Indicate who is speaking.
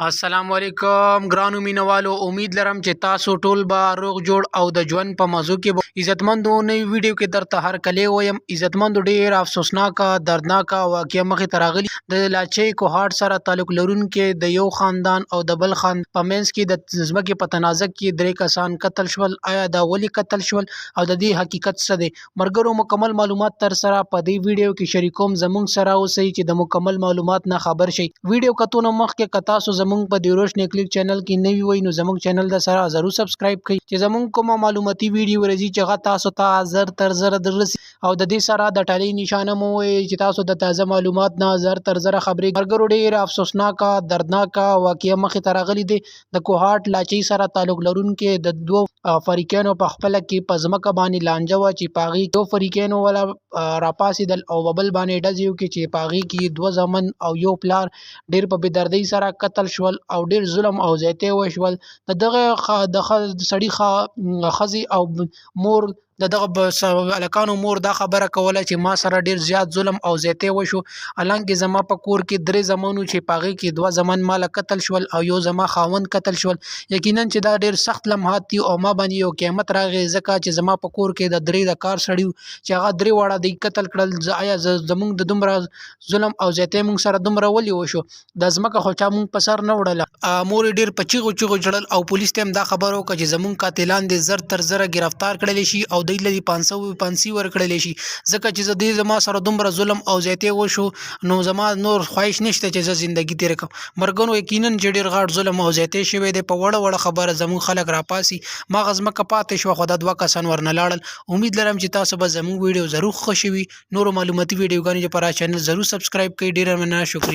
Speaker 1: السلام علیکم ګرانو مینوالو، امید لرم چې تاسو ټول به روغ جوړ او د ژوند په مزو کې به عزتمندو. نوی ویډیو کې درته هر کلی وایم عزتمندو، ډیر افسوسناکه دردناکه واقعه مخې ته راغلي د لاچي کوهاټ سره تعلق لرونکي د یو خاندان او د بل خان په منځ کې د ځمکې په تنازع کې 3 کسان قتل شول. آیا دا ولې قتل شول او د دې حقیقت څه دی؟ مرګرو مکمل معلومات تر سره په دې ویډیو کې شریکوم. زموږ سره اوسئ چې د مکمل معلومات نه خبر شئ. ویډیو کتون مخکې که تاسو زموږ په د روشن کلیک چینل کې نوی وای نو زموږ چینل د سره ضرور سبسکرایب کړئ چې زموږ کومه معلوماتي ویډیو راځي چې هغه تاسو ته زر تر زر دررسي. او د دې سره د ټالۍ نشانه مو وي چې تاسو د تازه معلومات نه زر تر زر خبرې. مرګرو ډیر افسوسناکه دردناکه واقعه مخې ته راغلي دی. د کوهاټ لاچي سره تعلق لرونکي د دوو فریقینو په خپل کې په ځمکه باندې لانجه وه چې په هغې دوه فریقینو ولا راپاڅېدل او بل باندې ډزې وکړې چې په هغې کې 2 زامن او یو پلار ډیر په بېدردۍ سره قتل شول او ډیر ظلم او زیاتۍ وشول. د دغه د سړي ښځې او مور د دغه هلکانو مور دا خبره کوله چې ما سره ډیر زیات ظلم او زیاتۍ وشو، حالانکې زما په کور کې 3 زامن چې په هغې کې 2 زامن ماله قتل شول او یو زما خاوند قتل شول. یقینا چې دا ډیر سخت لمحات دي او ما باندې یو قیامت راغی، ځکه چې زما په کور کې د 3 د کار سړي چې هغه 3 واړه دی قتل کړل. آیا زموږ د دومره ظلم او زیاتۍ موږ سره دومره ولې وشو؟ د ځمکه خو چا موږ په سر نه وړله. مور ډیر په چیغو چیغو ژړل او پولیس ته هم دا خبر وکړه چې زموږ قاتلان دې زر تر زره گرفتار کړلی شي او دوی له دې 500 ورکړلی شي، ځکه چې دې زما سره دومره ظلم او زیاتۍ وشو نو زما نور خواهش نشته چې زه زندگی تېره کړم. مرګونو یقینا چې ډېر غاټ ظلم او زیاتۍ شوی دی. په وړه خبره زموږ خلک راپاسي، مغه ځمکه پاتې شوه خو دا 2 کسان ورنه لاړل. امید لرم چې تاسو به زموږ ویډیو ضرور خوښ وي. نورو معلوماتي ویډیوګانې لپاره چینل ضرور سبسکرایب کړئ. ډېره مننه، شکریه.